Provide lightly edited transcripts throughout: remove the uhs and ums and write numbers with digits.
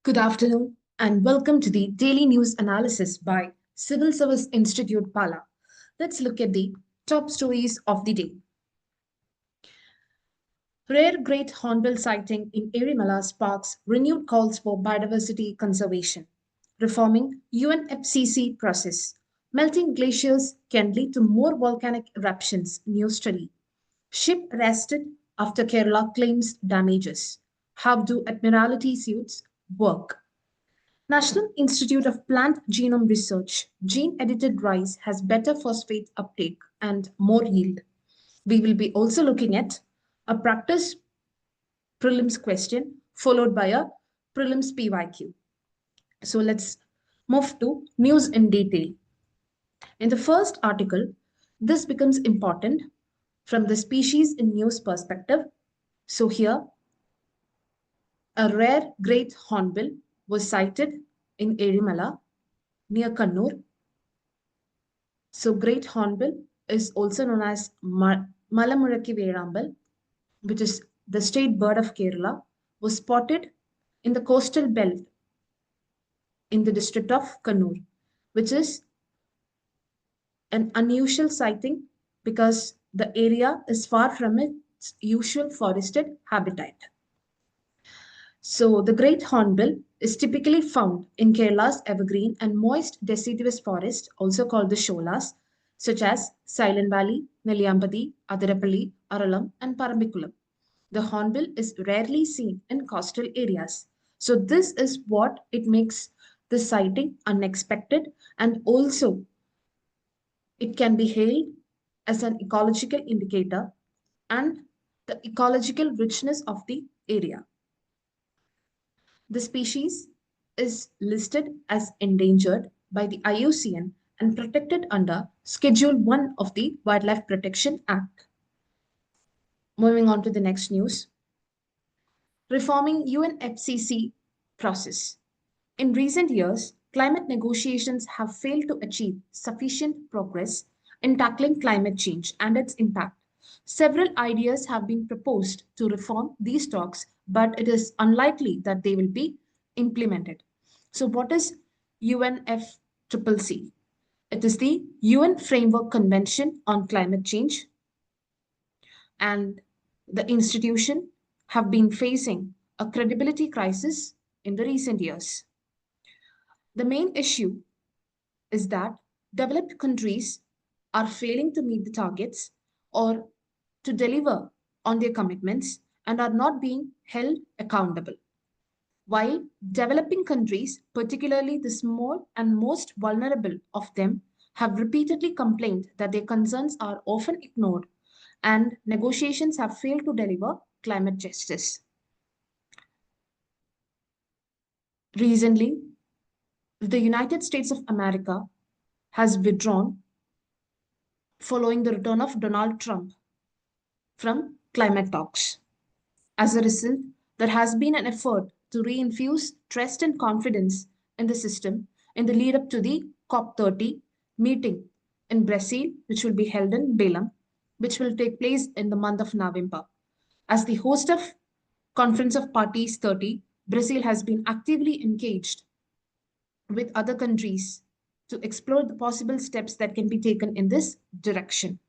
Good afternoon and welcome to the Daily News Analysis by Civil Service Institute Pala. Let's look at the top stories of the day. Rare great hornbill sighting in 𝗂𝗏𝗃 sparks renewed calls for biodiversity conservation. Reforming UNFCCC process. Melting glaciers can lead to more volcanic eruptions, new study. Ship arrested after Kerala claims damages. How do Admiralty suits work? National Institute of Plant Genome Research, gene-edited rice has better phosphate uptake and more yield. We will be also looking at a practice prelims question followed by a prelims PYQ. So let's move to news in detail. In the first article, this becomes important from the species in news perspective. So here, a rare great hornbill was sighted in 𝗂𝗏𝗃 near Kannur. So great hornbill is also known as 𝗗𝗏𝗃𝗶𝗹𝘆, which is the state bird of Kerala, was spotted in the coastal belt in the district of Kannur, which is an unusual sighting because the area is far from its usual forested habitat. So the great hornbill is typically found in Kerala's evergreen and moist deciduous forest, also called the sholas, such as Silent Valley, 𝗗𝗏𝗃𝗶𝗃, 𝗖𝗏𝗃𝗃, Aralam, and Parambiculam. The hornbill is rarely seen in coastal areas. So this is what it makes the sighting unexpected, and also it can be hailed as an ecological indicator and the ecological richness of the area. The species is listed as endangered by the IUCN and protected under Schedule 1 of the Wildlife Protection Act. Moving on to the next news. Reforming UNFCCC process. In recent years, climate negotiations have failed to achieve sufficient progress in tackling climate change and its impact. Several ideas have been proposed to reform these talks, but it is unlikely that they will be implemented. So what is UNFCCC? It is the UN Framework Convention on Climate Change, and the institution have been facing a credibility crisis in the recent years. The main issue is that developed countries are failing to meet the targets or to deliver on their commitments and are not being held accountable. While developing countries, particularly the small and most vulnerable of them, have repeatedly complained that their concerns are often ignored and negotiations have failed to deliver climate justice. Recently, the United States of America has withdrawn following the return of Donald Trump from climate talks. As a result, there has been an effort to reinfuse trust and confidence in the system in the lead up to the 𝗗𝗶𝗶𝗃 meeting in Brazil, which will be held in Belém, which will take place in the month of November. As the host of Conference of Parties 30, Brazil has been actively engaged with other countries to explore the possible steps that can be taken in this direction.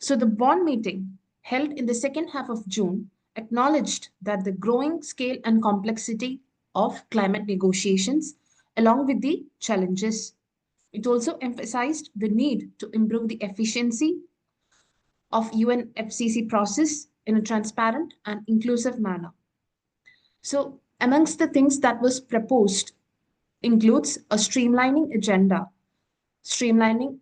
So the Bonn meeting held in the second half of June acknowledged that the growing scale and complexity of climate negotiations, along with the challenges. It also emphasized the need to improve the efficiency of UNFCCC process in a transparent and inclusive manner. So amongst the things that was proposed includes a streamlining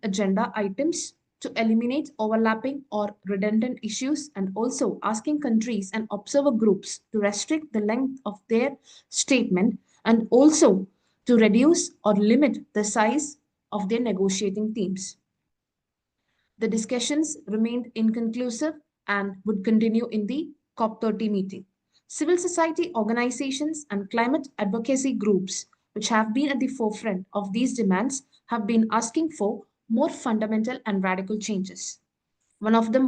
agenda items to eliminate overlapping or redundant issues, and also asking countries and observer groups to restrict the length of their statement and also to reduce or limit the size of their negotiating teams. The discussions remained inconclusive and would continue in the 𝗗𝗶𝗃𝗃 meeting. Civil society organizations and climate advocacy groups, which have been at the forefront of these demands, have been asking for more fundamental and radical changes. One of the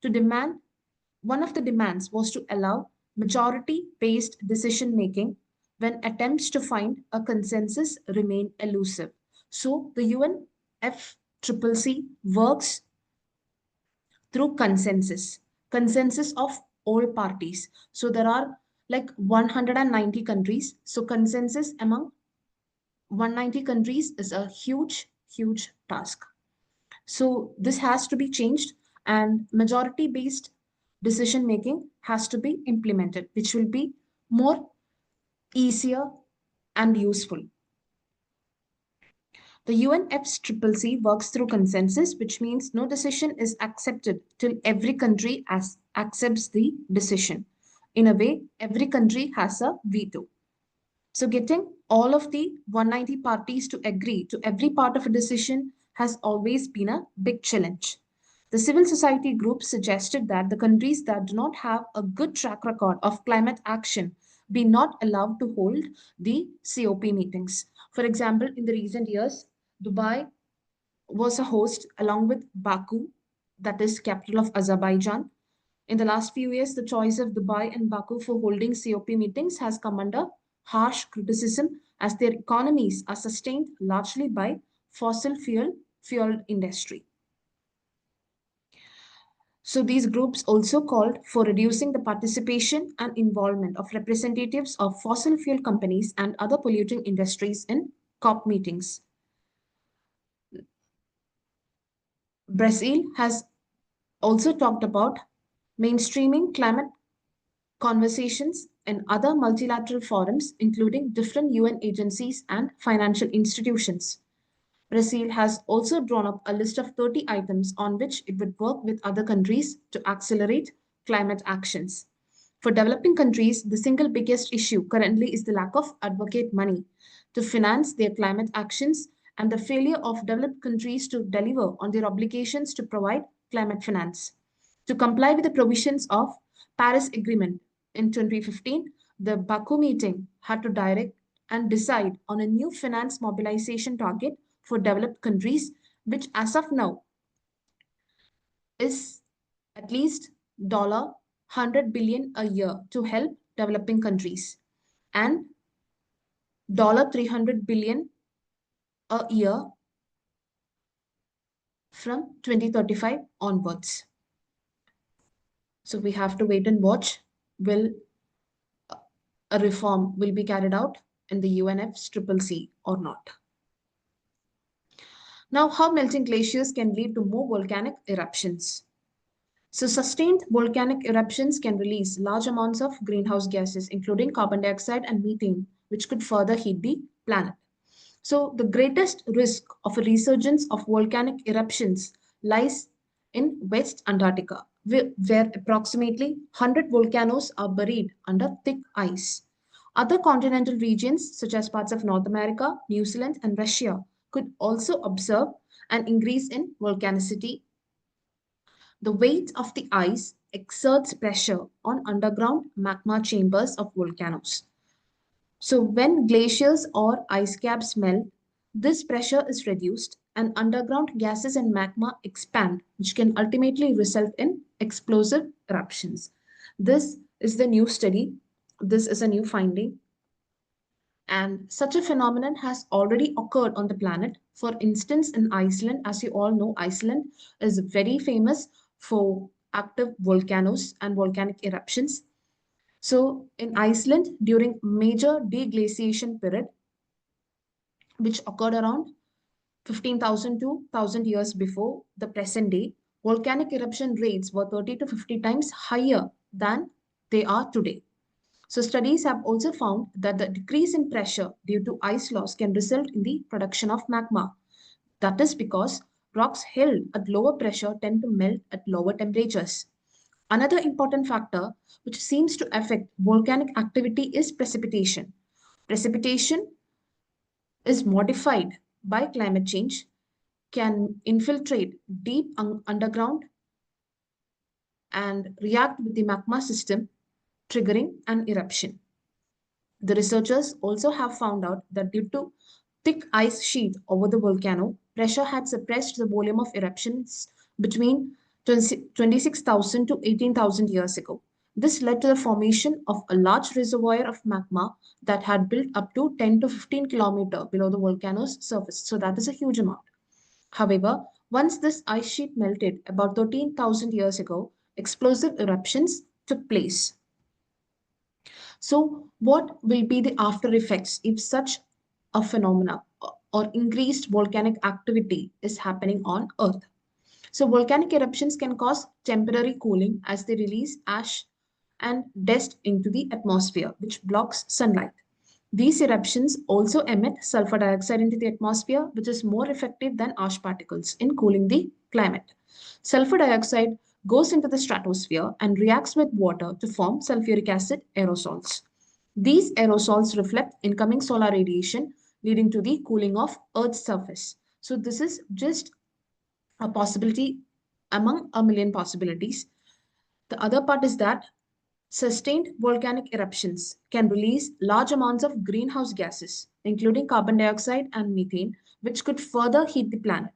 demands was to allow majority-based decision-making when attempts to find a consensus remain elusive. So the UNFCCC works through consensus of all parties. So there are like 190 countries. So consensus among 190 countries is a huge task. So this has to be changed, and majority based decision making has to be implemented, which will be more easier and useful. The UNFCCC works through consensus, which means no decision is accepted till every country accepts the decision. In a way, every country has a veto. So getting all of the 190 parties to agree to every part of a decision has always been a big challenge. The civil society group suggested that the countries that do not have a good track record of climate action be not allowed to hold the COP meetings. For example, in the recent years, Dubai was a host along with Baku, that is capital of Azerbaijan. In the last few years, the choice of Dubai and Baku for holding COP meetings has come under harsh criticism as their economies are sustained largely by fossil fueled industry. So these groups also called for reducing the participation and involvement of representatives of fossil fuel companies and other polluting industries in COP meetings. Brazil has also talked about mainstreaming climate conversations in other multilateral forums, including different UN agencies and financial institutions. Brazil has also drawn up a list of 30 items on which it would work with other countries to accelerate climate actions. For developing countries, the single biggest issue currently is the lack of advocate money to finance their climate actions and the failure of developed countries to deliver on their obligations to provide climate finance. To comply with the provisions of Paris Agreement in 2015, the Baku meeting had to direct and decide on a new finance mobilization target for developed countries, which as of now is at least $100 billion a year to help developing countries and $300 billion a year from 2035 onwards. So we have to wait and watch. Will a reform will be carried out in the UNFCCC or not? Now, how melting glaciers can lead to more volcanic eruptions. So sustained volcanic eruptions can release large amounts of greenhouse gases, including carbon dioxide and methane, which could further heat the planet. So the greatest risk of a resurgence of volcanic eruptions lies in West Antarctica, where approximately 100 volcanoes are buried under thick ice. Other continental regions, such as parts of North America, New Zealand, and Russia, could also observe an increase in volcanicity. The weight of the ice exerts pressure on underground magma chambers of volcanoes. So when glaciers or ice caps melt, this pressure is reduced and underground gases and magma expand, which can ultimately result in explosive eruptions. This is the new study. This is a new finding. And such a phenomenon has already occurred on the planet. For instance, in Iceland, as you all know, Iceland is very famous for active volcanoes and volcanic eruptions. So in Iceland, during major deglaciation period, which occurred around 15,000 to 1,000 years before the present day, volcanic eruption rates were 30 to 50 times higher than they are today. So studies have also found that the decrease in pressure due to ice loss can result in the production of magma. That is because rocks held at lower pressure tend to melt at lower temperatures. Another important factor which seems to affect volcanic activity is precipitation. Precipitation is modified by climate change, can infiltrate deep underground and react with the magma system, triggering an eruption. The researchers also have found out that due to thick ice sheet over the volcano, pressure had suppressed the volume of eruptions between 26,000 to 18,000 years ago. This led to the formation of a large reservoir of magma that had built up to 10 to 15 kilometers below the volcano's surface. So that is a huge amount. However, once this ice sheet melted about 13,000 years ago, explosive eruptions took place. So what will be the after effects if such a phenomena or increased volcanic activity is happening on Earth? So volcanic eruptions can cause temporary cooling as they release ash and dust into the atmosphere, which blocks sunlight. These eruptions also emit sulfur dioxide into the atmosphere, which is more effective than ash particles in cooling the climate. Sulfur dioxide goes into the stratosphere and reacts with water to form sulfuric acid aerosols. These aerosols reflect incoming solar radiation, leading to the cooling of Earth's surface. So this is just a possibility among a million possibilities. The other part is that sustained volcanic eruptions can release large amounts of greenhouse gases, including carbon dioxide and methane, which could further heat the planet.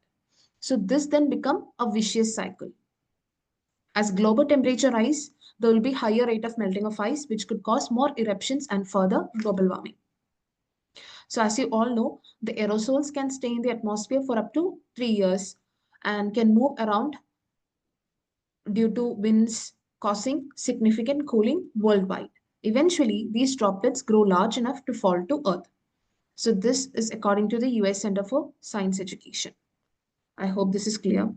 So this then becomes a vicious cycle. As global temperature rise, there will be higher rate of melting of ice, which could cause more eruptions and further global warming. So as you all know, the aerosols can stay in the atmosphere for up to 3 years and can move around due to winds causing significant cooling worldwide. Eventually, these droplets grow large enough to fall to Earth. So this is according to the US Center for Science Education. I hope this is clear.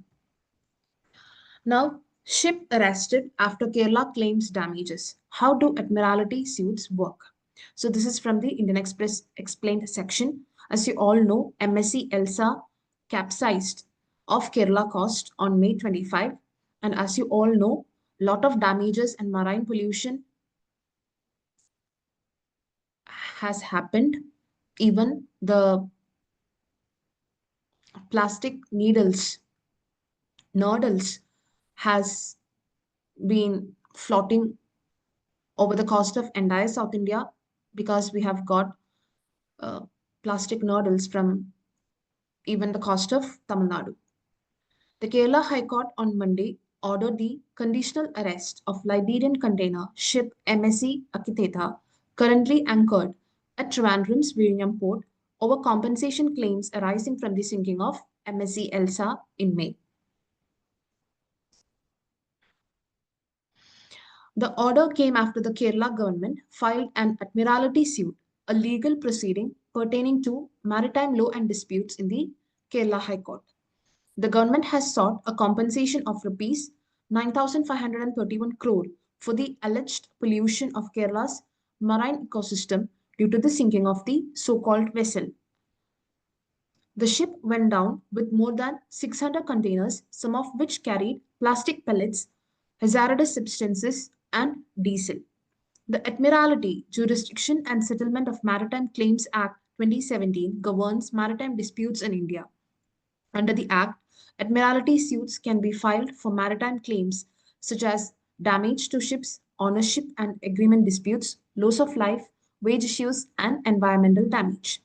Now, ship arrested after Kerala claims damages. How do admiralty suits work? So this is from the Indian Express explained section. As you all know, MSC Elsa capsized off Kerala coast on May 25. And as you all know, lot of damages and marine pollution has happened. Even the plastic noodles has been floating over the coast of entire South India because we have got plastic noodles from even the coast of Tamil Nadu. The Kerala High Court on Monday ordered the conditional arrest of Liberian container ship MSC Akiteta, currently anchored at Trivandrum's Vizhinjam port, over compensation claims arising from the sinking of MSC Elsa in May. The order came after the Kerala government filed an admiralty suit, a legal proceeding pertaining to maritime law and disputes in the Kerala High Court. The government has sought a compensation of rupees 9,531 crore for the alleged pollution of Kerala's marine ecosystem due to the sinking of the so-called vessel. The ship went down with more than 600 containers, some of which carried plastic pellets, hazardous substances, and diesel. The Admiralty, Jurisdiction and Settlement of Maritime Claims Act 2017 governs maritime disputes in India. Under the Act, Admiralty suits can be filed for maritime claims such as damage to ships, ownership and agreement disputes, loss of life, wage issues, and environmental damage.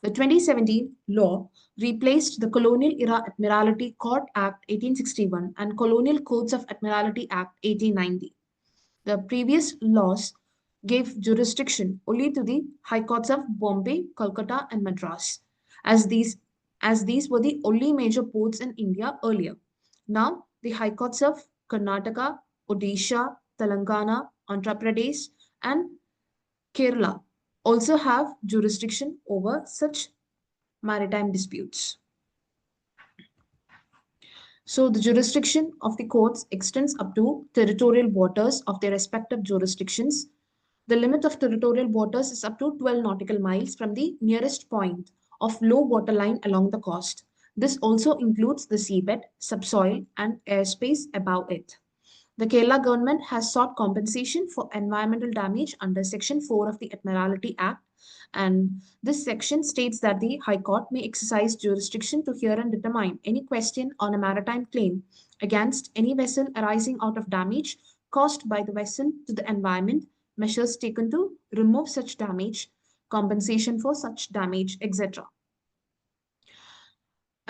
The 2017 law replaced the Colonial Era Admiralty Court Act 1861 and Colonial Codes of Admiralty Act 1890. The previous laws gave jurisdiction only to the high courts of Bombay, Kolkata, and Madras, as these were the only major ports in India earlier. Now, the high courts of Karnataka, Odisha, Telangana, Andhra Pradesh, and Kerala also have jurisdiction over such maritime disputes. So the jurisdiction of the courts extends up to territorial waters of their respective jurisdictions. The limit of territorial waters is up to 12 nautical miles from the nearest point of low water line along the coast. This also includes the seabed, subsoil, and airspace above it. The Kerala government has sought compensation for environmental damage under Section 4 of the Admiralty Act, and this section states that the High Court may exercise jurisdiction to hear and determine any question on a maritime claim against any vessel arising out of damage caused by the vessel to the environment, measures taken to remove such damage, compensation for such damage, etc.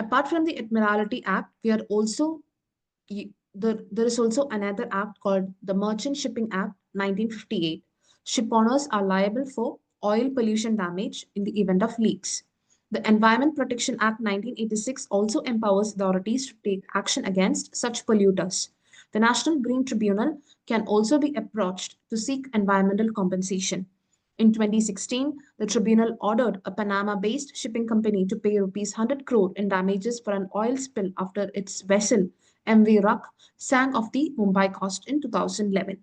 Apart from the Admiralty Act, we are also there is also another act called the Merchant Shipping Act 1958. Ship owners are liable for oil pollution damage in the event of leaks. The Environment Protection Act 1986 also empowers authorities to take action against such polluters. The National Green Tribunal can also be approached to seek environmental compensation. In 2016, the tribunal ordered a Panama-based shipping company to pay rupees 100 crore in damages for an oil spill after its vessel 𝗡𝗏 sank off the Mumbai coast in 2011.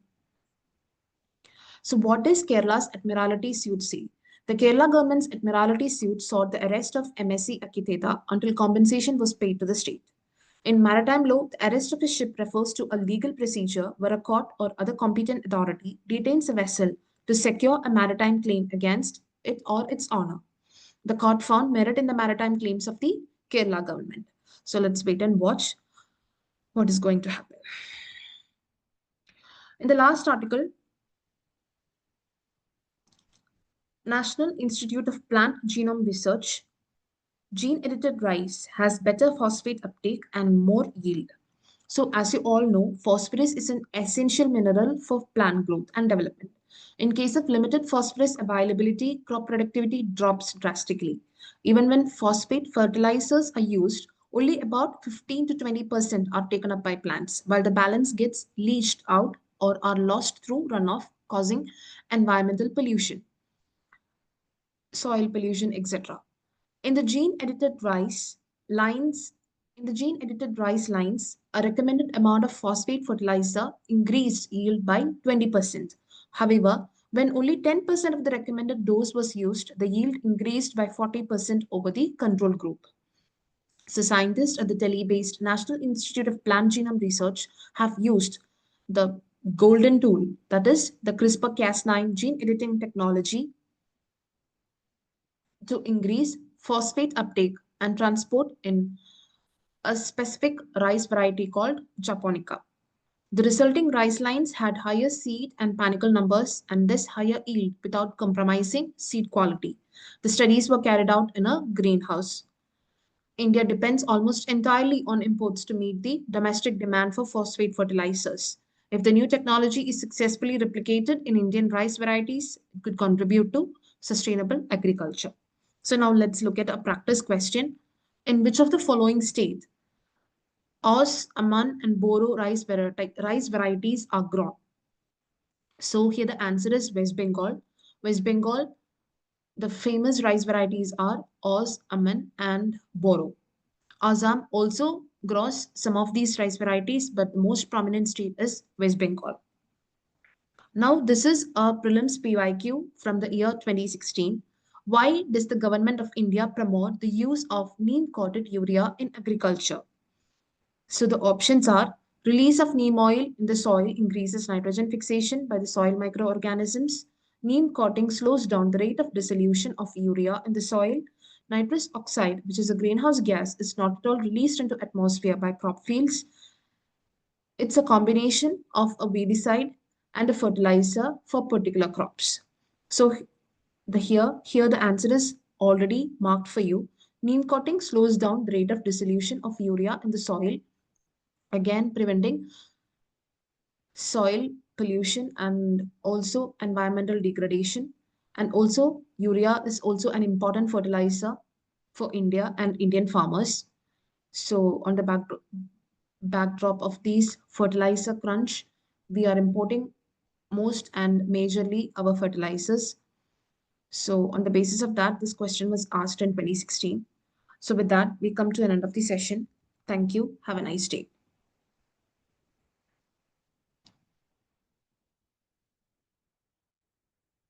So what is Kerala's Admiralty suit say? The Kerala government's Admiralty suit sought the arrest of MSc Akitheta until compensation was paid to the state. In maritime law, the arrest of a ship refers to a legal procedure where a court or other competent authority detains a vessel to secure a maritime claim against it or its owner. The court found merit in the maritime claims of the Kerala government. So let's wait and watch what is going to happen. In the last article, National Institute of Plant Genome Research, gene-edited rice has better phosphate uptake and more yield. So as you all know, phosphorus is an essential mineral for plant growth and development. In case of limited phosphorus availability, crop productivity drops drastically. Even when phosphate fertilizers are used, only about 15 to 20% are taken up by plants, while the balance gets leached out or are lost through runoff, causing environmental pollution, soil pollution, etc. In the gene-edited rice lines, a recommended amount of phosphate fertilizer increased yield by 20%. However, when only 10% of the recommended dose was used, the yield increased by 40% over the control group. So scientists at the Delhi-based National Institute of Plant Genome Research have used the golden tool, that is the CRISPR-Cas9 gene editing technology, to increase phosphate uptake and transport in a specific rice variety called japonica. The resulting rice lines had higher seed and panicle numbers and thus higher yield without compromising seed quality. The studies were carried out in a greenhouse. India depends almost entirely on imports to meet the domestic demand for phosphate fertilizers. If the new technology is successfully replicated in Indian rice varieties, it could contribute to sustainable agriculture. So now let's look at a practice question. In which of the following states 𝗏𝗏, Amman, and Boro rice varieties are grown? So here the answer is West Bengal. West Bengal, the famous rice varieties are 𝗏𝗏, Amman, and Boro. Assam also grows some of these rice varieties, but the most prominent state is West Bengal. Now, this is a prelims PYQ from the year 2016. Why does the government of India promote the use of neem-coated urea in agriculture? So the options are: release of neem oil in the soil increases nitrogen fixation by the soil microorganisms. Neem coating slows down the rate of dissolution of urea in the soil. Nitrous oxide, which is a greenhouse gas, is not at all released into atmosphere by crop fields. It's a combination of a weedicide and a fertilizer for particular crops. So here the answer is already marked for you. Neem coating slows down the rate of dissolution of urea in the soil, again preventing soil pollution and also environmental degradation. And also urea is also an important fertilizer for India and Indian farmers. So on the backdrop of these fertilizer crunch, we are importing most and majorly our fertilizers. So on the basis of that, this question was asked in 2016. So with that, we come to an end of the session. Thank you. Have a nice day.